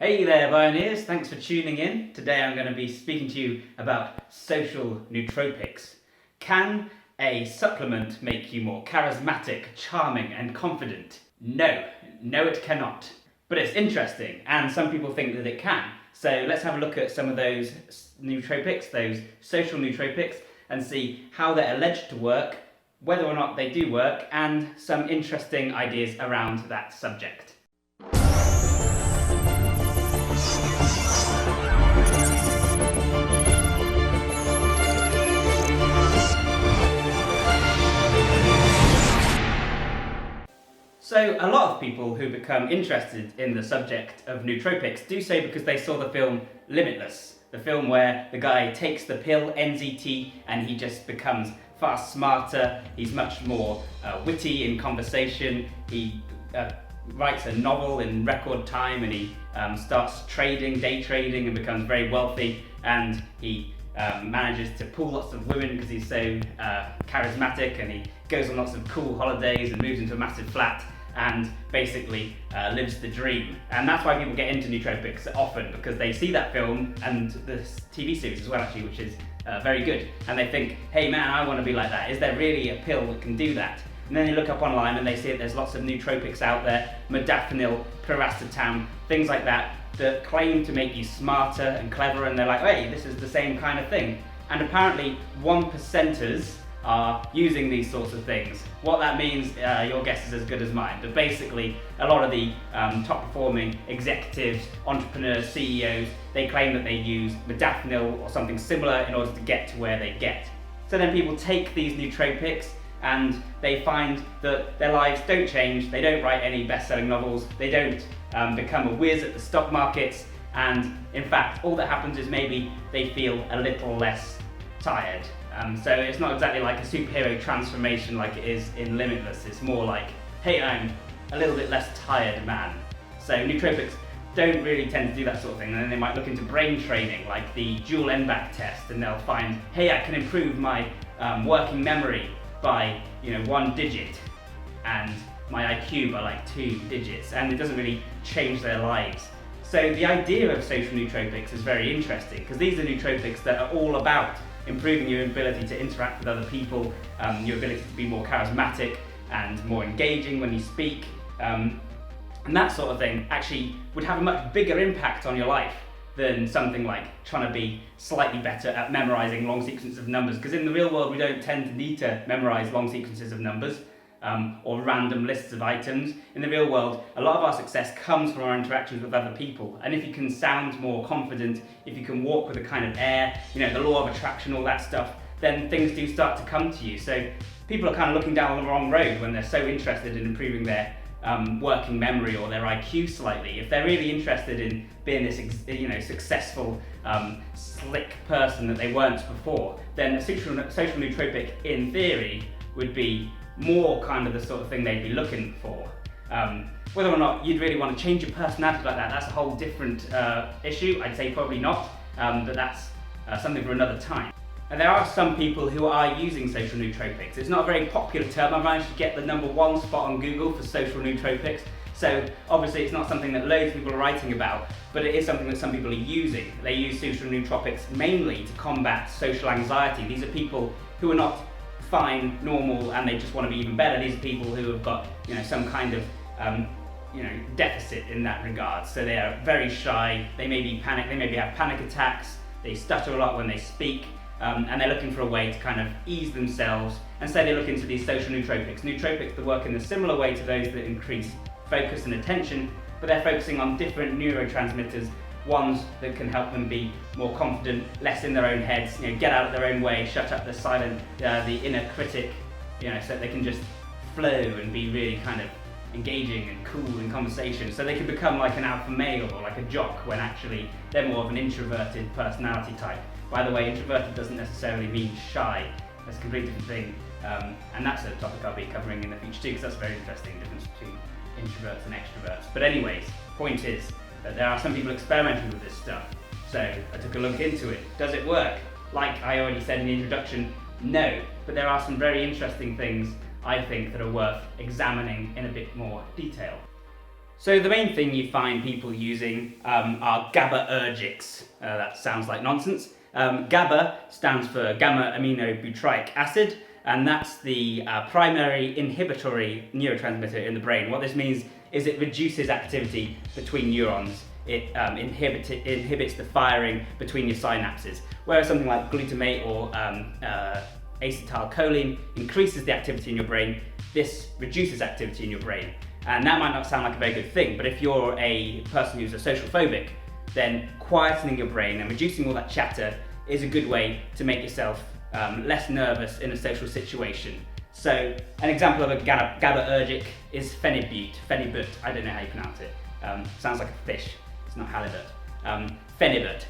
Hey there, Pioneers! Thanks for tuning in. Today I'm going to be speaking to you about social nootropics. Can a supplement make you more charismatic, charming, and confident? No, it cannot. But it's interesting, and some people think that it can. So let's have a look at some of those nootropics, those social nootropics, and see how they're alleged to work, whether or not they do work, and some interesting ideas around that subject. So a lot of people who become interested in the subject of nootropics do so because they saw the film Limitless, the film where the guy takes the pill, NZT, and he just becomes far smarter, he's much more witty in conversation, he writes a novel in record time, and he starts day trading, and becomes very wealthy, and he manages to pull lots of women because he's so charismatic, and he goes on lots of cool holidays and moves into a massive flat and basically lives the dream. And that's why people get into nootropics often, because they see that film and the TV series as well, actually, which is very good, and they think, hey man, I want to be like that. Is there really a pill that can do that? And then they look up online and they see that there's lots of nootropics out there, modafinil, piracetam, things like that, that claim to make you smarter and clever, and they're like, hey, this is the same kind of thing. And apparently 1%ers are using these sorts of things. What that means, your guess is as good as mine. But basically, a lot of the top performing executives, entrepreneurs, CEOs, they claim that they use modafinil or something similar in order to get to where they get. So then people take these nootropics and they find that their lives don't change, they don't write any best-selling novels, they don't become a whiz at the stock markets, and in fact, all that happens is maybe they feel a little less tired. So it's not exactly like a superhero transformation like it is in Limitless. It's more like, hey, I'm a little bit less tired man. So nootropics don't really tend to do that sort of thing. And then they might look into brain training, like the dual NBAC test, and they'll find, hey, I can improve my working memory by 1 digit, and my IQ by like 2 digits, and it doesn't really change their lives. So the idea of social nootropics is very interesting, because these are nootropics that are all about improving your ability to interact with other people, your ability to be more charismatic and more engaging when you speak, and that sort of thing actually would have a much bigger impact on your life than something like trying to be slightly better at memorizing long sequences of numbers, because in the real world we don't tend to need to memorize long sequences of numbers or random lists of items. In the real world, a lot of our success comes from our interactions with other people, and if you can sound more confident, if you can walk with a kind of air, the law of attraction, all that stuff, then things do start to come to you. So people are kind of looking down the wrong road when they're so interested in improving their working memory or their IQ slightly. If they're really interested in being this successful, slick person that they weren't before, then a social nootropic, in theory, would be more kind of the sort of thing they'd be looking for. Whether or not you'd really want to change your personality like that's a whole different issue. I'd say probably not, but that's something for another time. And there are some people who are using social nootropics. It's not a very popular term. I managed to get the #1 spot on Google for social nootropics. So obviously it's not something that loads of people are writing about, but it is something that some people are using. They use social nootropics mainly to combat social anxiety. These are people who are not fine, normal, and they just want to be even better. These are people who have got some kind of deficit in that regard. So they are very shy, they may have panic attacks, they stutter a lot when they speak, and they're looking for a way to kind of ease themselves, and so they look into these social nootropics. Nootropics that work in a similar way to those that increase focus and attention, but they're focusing on different neurotransmitters, ones that can help them be more confident, less in their own heads, get out of their own way, shut up the inner critic, so that they can just flow and be really kind of engaging and cool in conversation. So they can become like an alpha male or like a jock, when actually they're more of an introverted personality type. By the way, introverted doesn't necessarily mean shy. That's a completely different thing. And that's a topic I'll be covering in the future too, because that's a very interesting difference between introverts and extroverts. But anyways, point is that there are some people experimenting with this stuff. So I took a look into it. Does it work? Like I already said in the introduction, no. But there are some very interesting things, I think, that are worth examining in a bit more detail. So the main thing you find people using are GABAergics. That sounds like nonsense. GABA stands for gamma aminobutyric acid, and that's the primary inhibitory neurotransmitter in the brain. What this means is it reduces activity between neurons. It inhibits the firing between your synapses, whereas something like glutamate or acetylcholine increases the activity in your brain. This reduces activity in your brain. And that might not sound like a very good thing, but if you're a person who's a social phobic, then quietening your brain and reducing all that chatter is a good way to make yourself less nervous in a social situation. So an example of a GABAergic is Phenibut. I don't know how you pronounce it. Sounds like a fish. It's not halibut. Phenibut,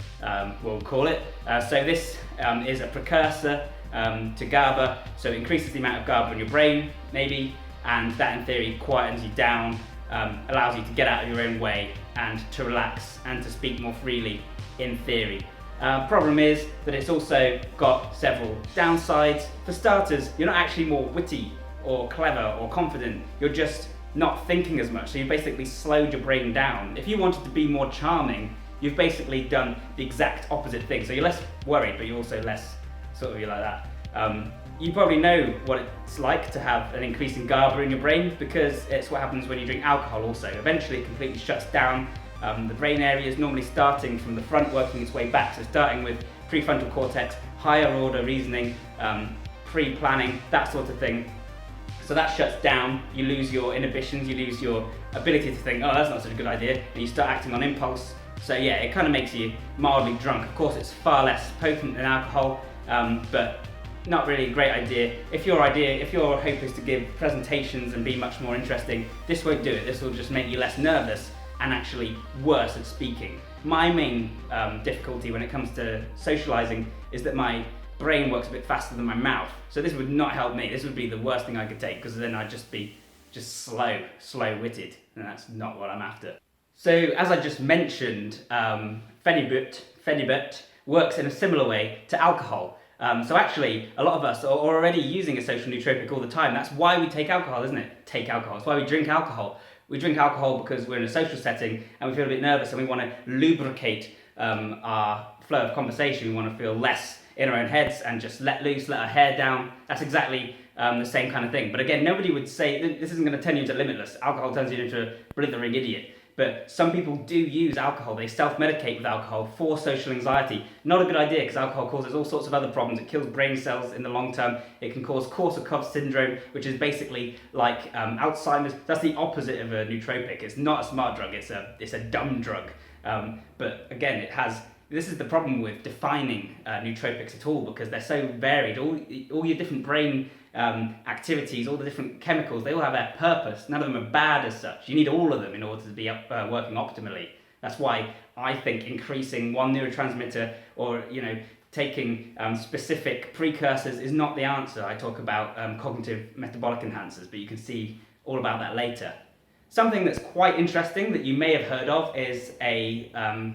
we'll call it. So this is a precursor to GABA, so it increases the amount of GABA in your brain, maybe, and that in theory quietens you down, allows you to get out of your own way and to relax and to speak more freely in theory. Problem is that it's also got several downsides. For starters, you're not actually more witty or clever or confident, you're just not thinking as much, so you've basically slowed your brain down. If you wanted to be more charming, you've basically done the exact opposite thing, so you're less worried, but you're also less you're like that. You probably know what it's like to have an increase in GABA in your brain, because it's what happens when you drink alcohol also. Eventually it completely shuts down the brain areas, normally starting from the front, working its way back. So starting with prefrontal cortex, higher order reasoning, pre-planning, that sort of thing. So that shuts down, you lose your inhibitions, you lose your ability to think, oh, that's not such a good idea, and you start acting on impulse. So yeah, it kind of makes you mildly drunk. Of course, it's far less potent than alcohol, but not really a great idea. If your hope is to give presentations and be much more interesting, this won't do it. This will just make you less nervous and actually worse at speaking. My main difficulty when it comes to socializing is that my brain works a bit faster than my mouth. So this would not help me. This would be the worst thing I could take, because then I'd just be slow-witted, and that's not what I'm after. So as I just mentioned, Phenibut works in a similar way to alcohol. So actually, a lot of us are already using a social nootropic all the time. That's why we take alcohol, isn't it? Take alcohol. It's why we drink alcohol. We drink alcohol because we're in a social setting and we feel a bit nervous and we want to lubricate our flow of conversation. We want to feel less in our own heads and just let loose, let our hair down. That's exactly the same kind of thing. But again, nobody would say, this isn't going to turn you into limitless. Alcohol turns you into a blithering idiot. But some people do use alcohol. They self-medicate with alcohol for social anxiety. Not a good idea, because alcohol causes all sorts of other problems. It kills brain cells in the long term. It can cause Korsakoff syndrome, which is basically like Alzheimer's. That's the opposite of a nootropic. It's not a smart drug. It's a dumb drug. But again, this is the problem with defining nootropics at all, because they're so varied. All your different brain activities, all the different chemicals, they all have their purpose. None of them are bad as such. You need all of them in order to be working optimally. That's why I think increasing one neurotransmitter or taking specific precursors is not the answer. I talk about cognitive metabolic enhancers, but you can see all about that later. Something that's quite interesting that you may have heard of is a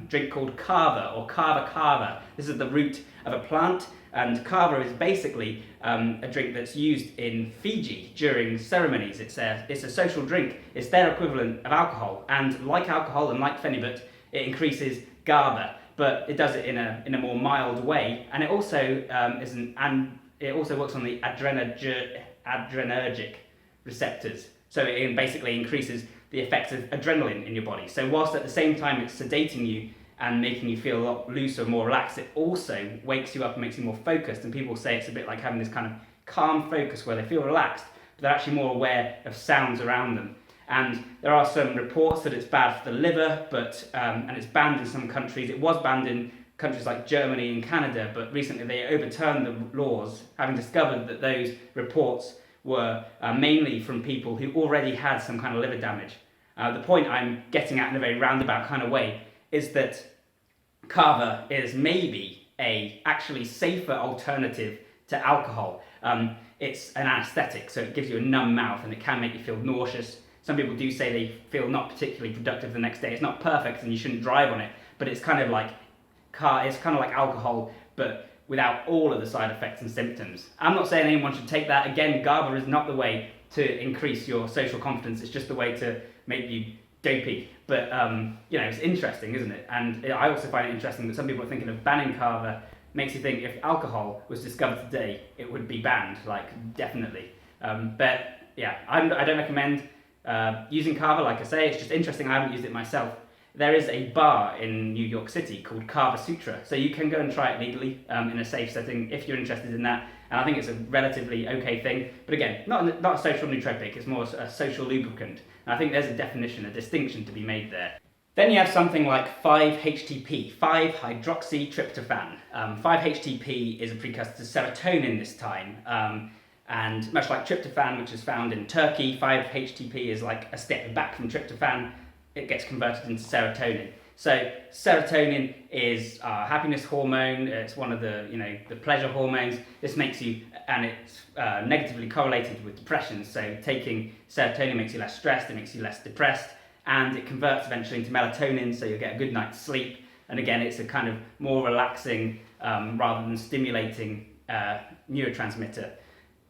drink called Kava, or Kava. This is the root of a plant, and Kava is basically a drink that's used in Fiji during ceremonies. It's a social drink. It's their equivalent of alcohol, and like alcohol and like Phenibut, it increases GABA, but it does it in a more mild way, and it also it also works on the adrenergic receptors. So it basically increases the effects of adrenaline in your body. So whilst at the same time it's sedating you and making you feel a lot looser, more relaxed, it also wakes you up and makes you more focused. And people say it's a bit like having this kind of calm focus where they feel relaxed, but they're actually more aware of sounds around them. And there are some reports that it's bad for the liver, and it's banned in some countries. It was banned in countries like Germany and Canada, but recently they overturned the laws, having discovered that those reports were mainly from people who already had some kind of liver damage. The point I'm getting at in a very roundabout kind of way is that Kava is maybe a actually safer alternative to alcohol. It's an anesthetic, so it gives you a numb mouth and it can make you feel nauseous. Some people do say they feel not particularly productive the next day. It's not perfect and you shouldn't drive on it, but it's kind of like alcohol, but without all of the side effects and symptoms. I'm not saying anyone should take that. Again, GABA is not the way to increase your social confidence. It's just the way to make you dopey. But it's interesting, isn't it? And I also find it interesting that some people are thinking of banning Kava. Makes you think if alcohol was discovered today, it would be banned, definitely. But yeah, I don't recommend using Kava. Like I say, it's just interesting. I haven't used it myself. There is a bar in New York City called Kava Sutra, so you can go and try it legally in a safe setting if you're interested in that. And I think it's a relatively okay thing. But again, not a social nootropic, it's more a social lubricant. And I think there's a distinction to be made there. Then you have something like 5-HTP, 5-hydroxytryptophan. 5-HTP is a precursor to serotonin this time. And much like tryptophan, which is found in Turkey, 5-HTP is like a step back from tryptophan. It gets converted into serotonin. So serotonin is our happiness hormone. It's one of the pleasure hormones. This makes you, and it's negatively correlated with depression. So taking serotonin makes you less stressed. It makes you less depressed, and it converts eventually into melatonin. So you'll get a good night's sleep. And again, it's a kind of more relaxing rather than stimulating neurotransmitter.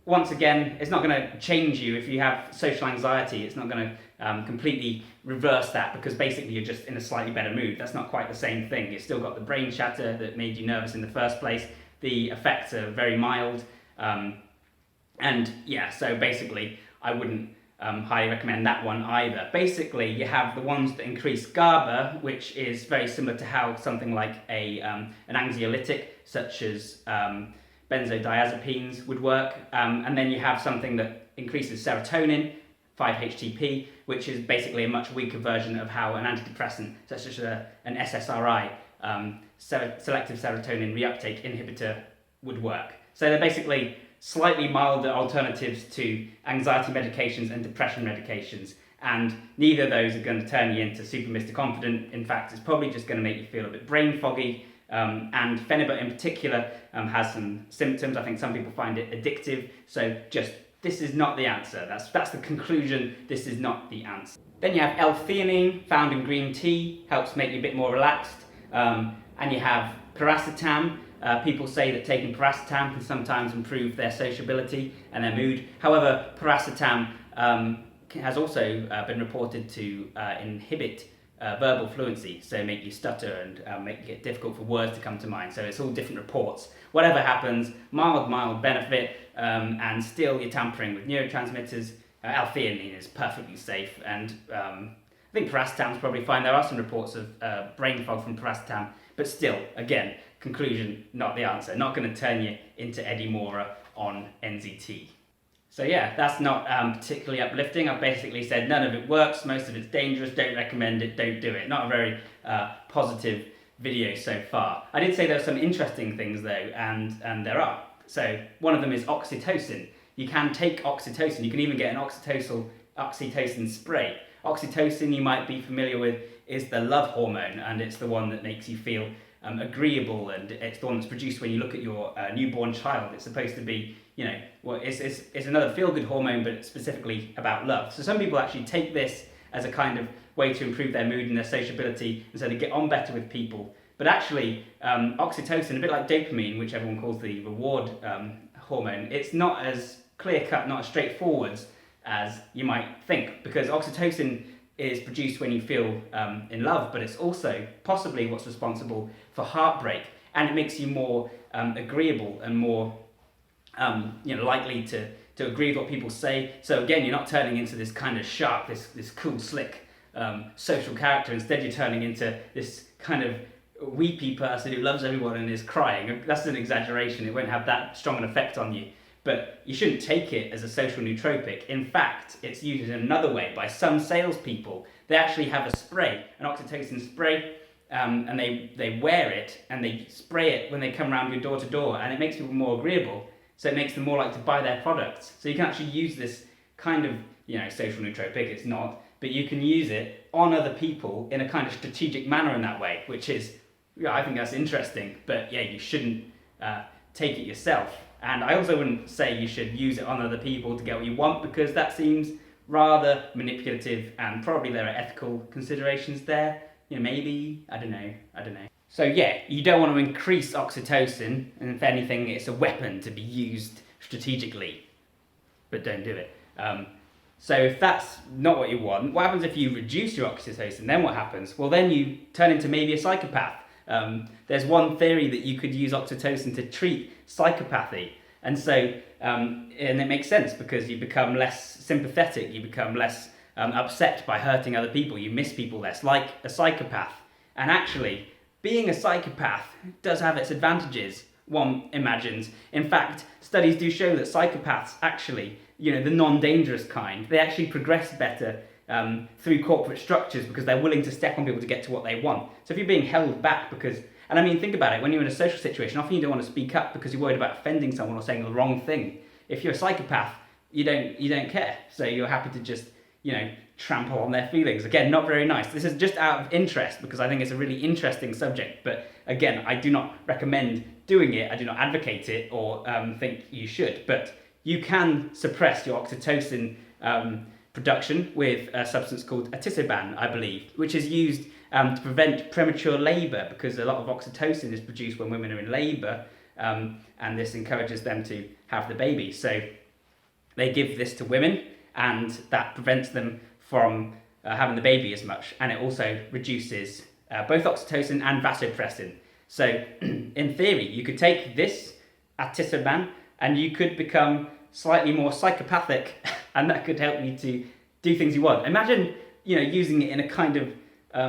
Once again, it's not going to change you if you have social anxiety. It's not going to completely reverse that, because basically you're just in a slightly better mood. That's not quite the same thing. It's still got the brain chatter that made you nervous in the first place. The effects are very mild. And yeah, so basically I wouldn't highly recommend that one either. Basically, you have the ones that increase GABA, which is very similar to how something like an anxiolytic, such as benzodiazepines would work, and then you have something that increases serotonin, 5-HTP, which is basically a much weaker version of how an antidepressant, such as an SSRI, selective serotonin reuptake inhibitor, would work. So they're basically slightly milder alternatives to anxiety medications and depression medications, and neither of those are going to turn you into super Mr. Confident. In fact, it's probably just going to make you feel a bit brain foggy. And Phenibut in particular has some symptoms. I think some people find it addictive. So this is not the answer. That's the conclusion. This is not the answer. Then you have L-Theanine, found in green tea, helps make you a bit more relaxed. And you have paracetam. People say that taking paracetam can sometimes improve their sociability and their mood. However, paracetam has also been reported to inhibit verbal fluency, so make you stutter and make it difficult for words to come to mind. So it's all different reports. Whatever happens, mild benefit, and still you're tampering with neurotransmitters. L-Theanine is perfectly safe, and I think paracetam's probably fine. There are some reports of brain fog from paracetam, but still, again, conclusion, not the answer. Not going to turn you into Eddie Mora on NZT. So yeah, that's not particularly uplifting. I've basically said none of it works, most of it's dangerous, don't recommend it, don't do it. Not a very positive video so far. I did say there are some interesting things though, and there are. So one of them is oxytocin. You can take oxytocin, you can even get an oxytocin spray. Oxytocin, you might be familiar with, is the love hormone, and it's the one that makes you feel agreeable, and it's the one that's produced when you look at your newborn child. It's supposed to be, it's another feel-good hormone, but specifically about love. So some people actually take this as a kind of way to improve their mood and their sociability, and so they get on better with people. But actually, oxytocin, a bit like dopamine, which everyone calls the reward hormone, it's not as clear-cut, not as straightforward as you might think, because oxytocin is produced when you feel in love, but it's also possibly what's responsible for heartbreak, and it makes you more agreeable and more likely to agree with what people say. So again, you're not turning into this kind of sharp, this cool, slick social character. Instead, you're turning into this kind of weepy person who loves everyone and is crying. That's an exaggeration. It won't have that strong an effect on you. But you shouldn't take it as a social nootropic. In fact, it's used in another way by some salespeople. They actually have a spray, an oxytocin spray, and they wear it and they spray it when they come around your door to door, and it makes people more agreeable. So it makes them more likely to buy their products. So you can actually use this kind of, social nootropic. It's not, but you can use it on other people in a kind of strategic manner in that way, which is, I think that's interesting. But yeah, you shouldn't take it yourself. And I also wouldn't say you should use it on other people to get what you want, because that seems rather manipulative, and probably there are ethical considerations there. Maybe, I don't know. So yeah, you don't want to increase oxytocin, and if anything, it's a weapon to be used strategically. But don't do it. So if that's not what you want, what happens if you reduce your oxytocin? Then what happens? Well, then you turn into maybe a psychopath. There's one theory that you could use oxytocin to treat psychopathy. And so, and it makes sense because you become less sympathetic, you become less upset by hurting other people, you miss people less, like a psychopath. And actually, being a psychopath does have its advantages, one imagines. In fact, studies do show that psychopaths actually, the non-dangerous kind, they actually progress better through corporate structures because they're willing to step on people to get to what they want. So if you're being held back because, and I mean, think about it, when you're in a social situation, often you don't want to speak up because you're worried about offending someone or saying the wrong thing. If you're a psychopath, you don't care. So you're happy to just, trample on their feelings. Again, not very nice. This is just out of interest because I think it's a really interesting subject. But again, I do not recommend doing it. I do not advocate it or think you should. But you can suppress your oxytocin production with a substance called atosiban, I believe, which is used to prevent premature labour because a lot of oxytocin is produced when women are in labour, and this encourages them to have the baby. So they give this to women, and that prevents them from having the baby as much, and it also reduces both oxytocin and vasopressin. So in theory, you could take this atosiban and you could become slightly more psychopathic, and that could help you to do things you want. Imagine, using it in a kind of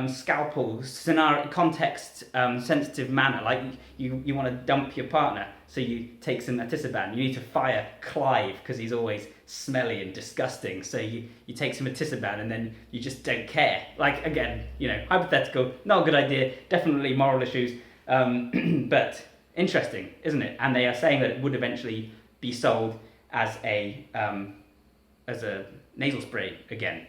scalpel scenario, context sensitive manner. Like you want to dump your partner, so you take some atosiban. You need to fire Clive because he's always smelly and disgusting. So you take some atosiban and then you just don't care. Like, again, hypothetical, not a good idea. Definitely moral issues, but interesting, isn't it? And they are saying that it would eventually be sold as a nasal spray again.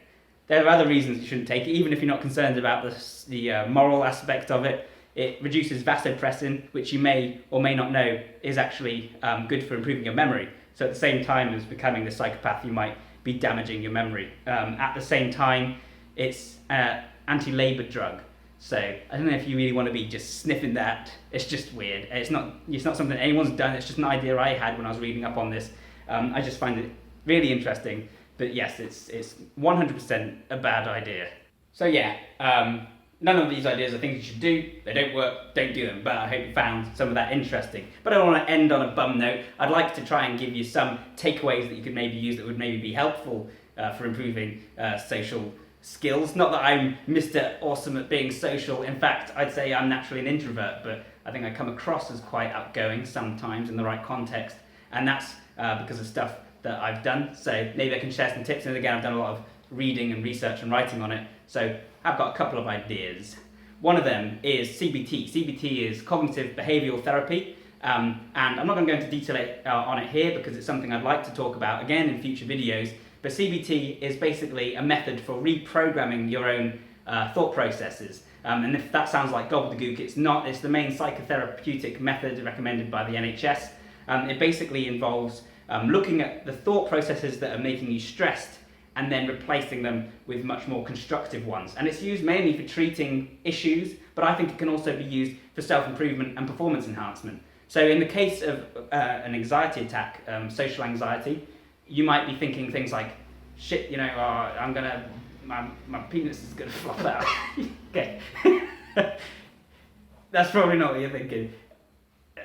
There are other reasons you shouldn't take it, even if you're not concerned about the moral aspect of it. It reduces vasopressin, which you may or may not know is actually good for improving your memory. So at the same time as becoming the psychopath, you might be damaging your memory. At the same time, it's an anti-labour drug. So I don't know if you really want to be just sniffing that. It's just weird. It's not something anyone's done. It's just an idea I had when I was reading up on this. I just find it really interesting. But yes, it's 100% a bad idea. So yeah, none of these ideas are things you should do. They don't work, don't do them. But I hope you found some of that interesting. But I don't want to end on a bum note. I'd like to try and give you some takeaways that you could maybe use that would maybe be helpful for improving social skills. Not that I'm Mr. Awesome at being social. In fact, I'd say I'm naturally an introvert, but I think I come across as quite outgoing sometimes in the right context. And that's because of stuff that I've done. So maybe I can share some tips. And again, I've done a lot of reading and research and writing on it. So I've got a couple of ideas. One of them is CBT. CBT is cognitive behavioural therapy. And I'm not going to go into detail on it here because it's something I'd like to talk about again in future videos. But CBT is basically a method for reprogramming your own thought processes. And if that sounds like gobbledygook, it's not. It's the main psychotherapeutic method recommended by the NHS. It basically involves looking at the thought processes that are making you stressed and then replacing them with much more constructive ones. And it's used mainly for treating issues, but I think it can also be used for self-improvement and performance enhancement. So in the case of an anxiety attack, social anxiety, you might be thinking things like, shit, my penis is gonna flop out. Okay. That's probably not what you're thinking.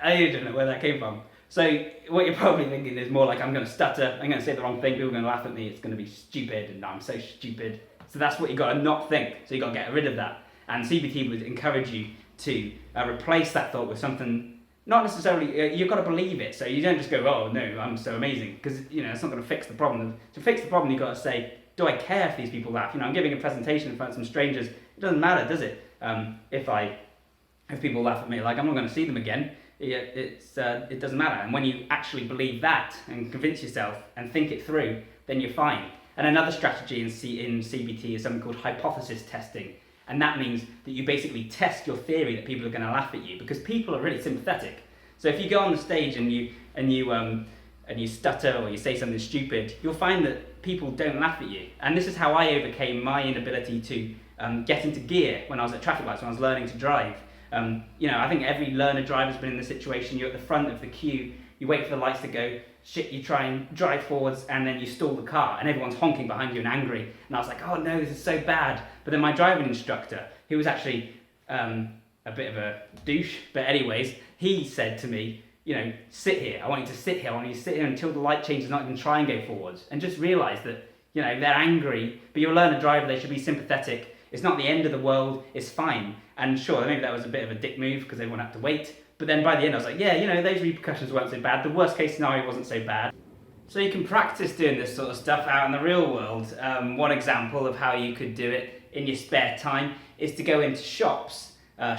I don't know where that came from. So what you're probably thinking is more like, I'm going to stutter, I'm going to say the wrong thing, people are going to laugh at me, it's going to be stupid, and I'm so stupid. So that's what you've got to not think. So you've got to get rid of that. And CBT would encourage you to replace that thought with something, not necessarily, you've got to believe it. So you don't just go, oh no, I'm so amazing, because it's not going to fix the problem. To fix the problem, you've got to say, do I care if these people laugh? I'm giving a presentation in front of some strangers. It doesn't matter, does it? If people laugh at me, like, I'm not going to see them again. It doesn't matter. And when you actually believe that and convince yourself and think it through, then you're fine. And another strategy in CBT is something called hypothesis testing. And that means that you basically test your theory that people are going to laugh at you, because people are really sympathetic. So if you go on the stage and you stutter or you say something stupid, you'll find that people don't laugh at you. And this is how I overcame my inability to get into gear when I was at traffic lights, when I was learning to drive. I think every learner driver's been in this situation. You're at the front of the queue you wait for the lights to go, you try and drive forwards, and then you stall the car, and everyone's honking behind you and angry. And I was like, oh no, this is so bad. But then my driving instructor, who was actually a bit of a douche, but anyways, he said to me, sit here. I want you to sit here. I want you to sit here until the light changes, not even try and go forwards. And just realise that, they're angry, but you're a learner driver, they should be sympathetic. It's not the end of the world, it's fine. And sure, maybe that was a bit of a dick move because everyone had to wait. But then by the end I was like, yeah, those repercussions weren't so bad. The worst case scenario wasn't so bad. So you can practice doing this sort of stuff out in the real world. One example of how you could do it in your spare time is to go into shops.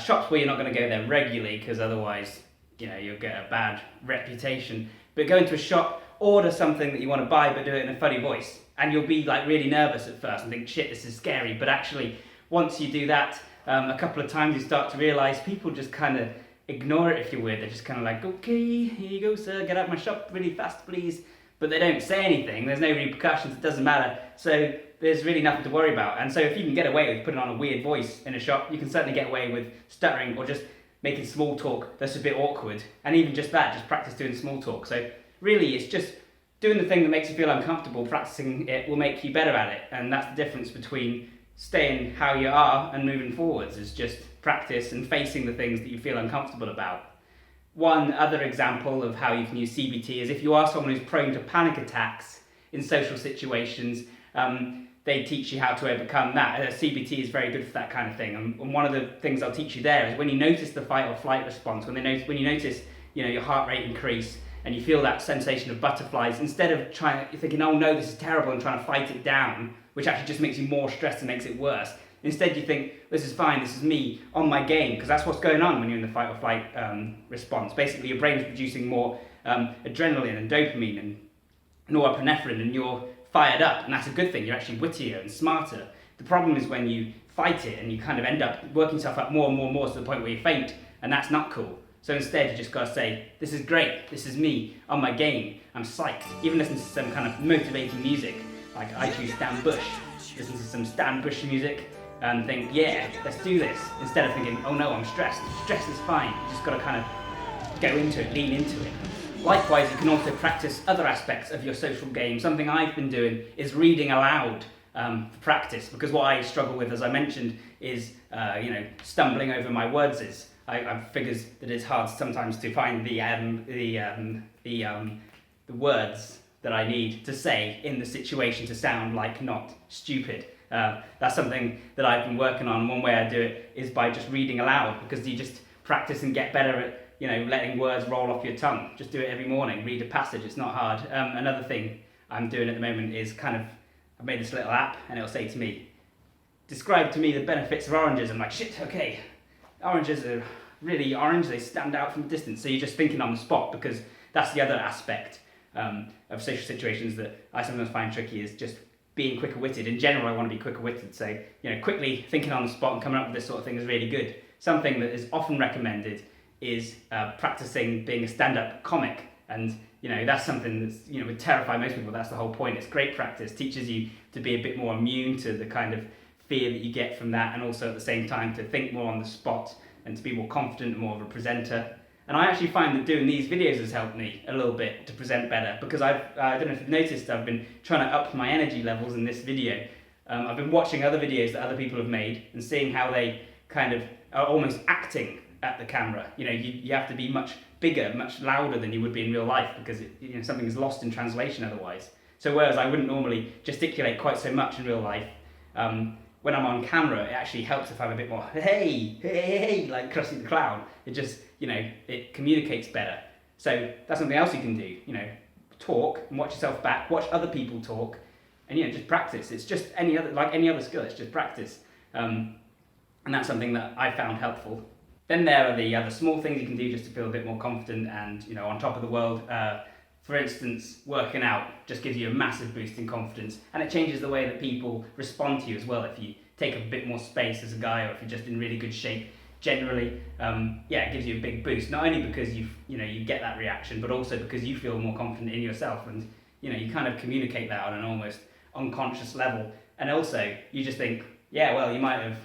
Shops where you're not going to go there regularly because otherwise, you'll get a bad reputation. But go into a shop, order something that you want to buy, but do it in a funny voice. And you'll be like really nervous at first and think, shit, this is scary. But actually, once you do that a couple of times, you start to realise people just kind of ignore it if you're weird. They're just kind of like, okay, here you go, sir, get out of my shop really fast, please. But they don't say anything, there's no repercussions, it doesn't matter. So there's really nothing to worry about. And so if you can get away with putting on a weird voice in a shop, you can certainly get away with stuttering or just making small talk that's a bit awkward. And even just that, just practice doing small talk. So really, it's just doing the thing that makes you feel uncomfortable. Practicing it will make you better at it. And that's the difference between staying how you are and moving forwards, is just practice and facing the things that you feel uncomfortable about. One other example of how you can use CBT is if you are someone who's prone to panic attacks in social situations, they teach you how to overcome that. CBT is very good for that kind of thing. And one of the things I'll teach you there is when you notice the fight or flight response, when you notice your heart rate increase and you feel that sensation of butterflies, instead of thinking, oh no, this is terrible, and trying to fight it down, which actually just makes you more stressed and makes it worse. Instead, you think, this is fine, this is me on my game, because that's what's going on when you're in the fight or flight response. Basically, your brain's producing more adrenaline and dopamine and norepinephrine, and you're fired up, and that's a good thing. You're actually wittier and smarter. The problem is when you fight it and you kind of end up working yourself up more and more and more to the point where you faint, and that's not cool. So instead, you just gotta say, this is great, this is me on my game, I'm psyched. Even listen to some kind of motivating music, like I choose Stan Bush. Listen to some Stan Bush music and think, yeah, let's do this. Instead of thinking, oh no, I'm stressed. Stress is fine. You just gotta kind of go into it, lean into it. Likewise, you can also practice other aspects of your social game. Something I've been doing is reading aloud for practice, because what I struggle with, as I mentioned, is stumbling over my words. I've figured that it's hard sometimes to find the words that I need to say in the situation to sound like not stupid. That's something that I've been working on. One way I do it is by just reading aloud, because you just practice and get better at letting words roll off your tongue. Just do it every morning. Read a passage. It's not hard. Another thing I'm doing at the moment is I've made this little app, and it'll say to me, describe to me the benefits of oranges. I'm like, shit, okay. Oranges are really orange. They stand out from a distance. So you're just thinking on the spot, because that's the other aspect of social situations that I sometimes find tricky, is just being quicker-witted. In general, I want to be quicker-witted. So, quickly thinking on the spot and coming up with this sort of thing is really good. Something that is often recommended is practicing being a stand-up comic. And, that's something that's, would terrify most people. That's the whole point. It's great practice. Teaches you to be a bit more immune to the kind of fear that you get from that, and also at the same time to think more on the spot and to be more confident and more of a presenter. And I actually find that doing these videos has helped me a little bit to present better, because I don't know if you've noticed, I've been trying to up my energy levels in this video. I've been watching other videos that other people have made and seeing how they kind of are almost acting at the camera. You have to be much bigger, much louder than you would be in real life, because something is lost in translation otherwise. So whereas I wouldn't normally gesticulate quite so much in real life, when I'm on camera, it actually helps if I'm a bit more, hey, like Krusty the Clown. It just, it communicates better. So that's something else you can do, talk and watch yourself back, watch other people talk, and just practice. It's just any other skill, it's just practice. And that's something that I found helpful. Then there are the other small things you can do just to feel a bit more confident and, on top of the world. For instance, working out just gives you a massive boost in confidence, and it changes the way that people respond to you as well. If you take up a bit more space as a guy, or if you're just in really good shape generally, it gives you a big boost. Not only because you get that reaction, but also because you feel more confident in yourself, and you kind of communicate that on an almost unconscious level. And also you just think, yeah, well, you might have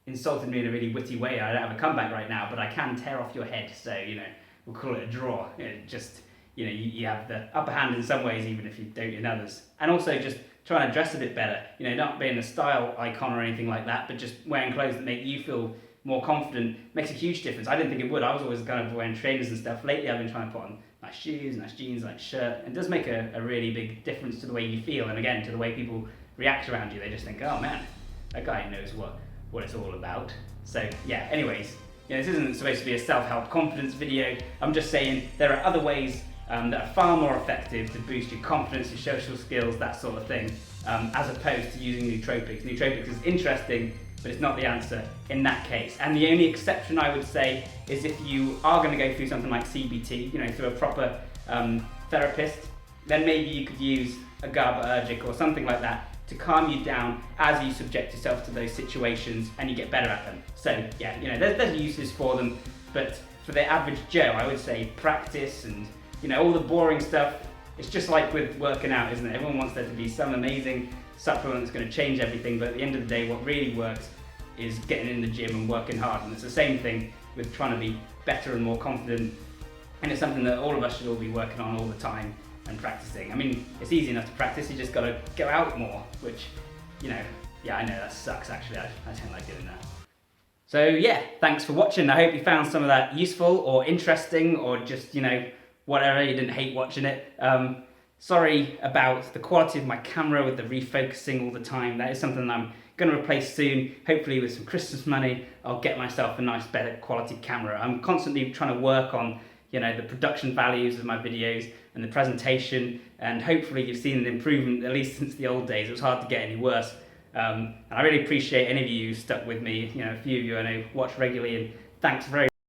insulted me in a really witty way. I don't have a comeback right now, but I can tear off your head. So we'll call it a draw. Just, you have the upper hand in some ways, even if you don't in others. And also just trying to dress a bit better, not being a style icon or anything like that, but just wearing clothes that make you feel more confident makes a huge difference. I didn't think it would. I was always kind of wearing trainers and stuff. Lately I've been trying to put on nice shoes, nice jeans, nice shirt. It does make a really big difference to the way you feel, and again, to the way people react around you. They just think, oh man, that guy knows what it's all about. So yeah, anyways, this isn't supposed to be a self-help confidence video. I'm just saying there are other ways that are far more effective to boost your confidence, your social skills, that sort of thing, as opposed to using nootropics. Nootropics is interesting, but it's not the answer in that case. And the only exception I would say is if you are going to go through something like CBT, through a proper therapist, then maybe you could use a GABAergic or something like that to calm you down as you subject yourself to those situations and you get better at them. So yeah, there's uses for them, but for the average Joe, I would say practice and all the boring stuff. It's just like with working out, isn't it? Everyone wants there to be some amazing supplement that's going to change everything, but at the end of the day, what really works is getting in the gym and working hard. And it's the same thing with trying to be better and more confident. And it's something that all of us should all be working on all the time and practicing. I mean, it's easy enough to practice, you just got to go out more, which, yeah, I know that sucks actually. I don't like doing that. So yeah, thanks for watching. I hope you found some of that useful or interesting, or just, whatever, you didn't hate watching it. Sorry about the quality of my camera with the refocusing all the time. That is something that I'm going to replace soon. Hopefully with some Christmas money, I'll get myself a nice, better quality camera. I'm constantly trying to work on, the production values of my videos and the presentation, and hopefully you've seen an improvement, at least since the old days. It was hard to get any worse. And I really appreciate any of you who stuck with me. A few of you I know watch regularly, and thanks very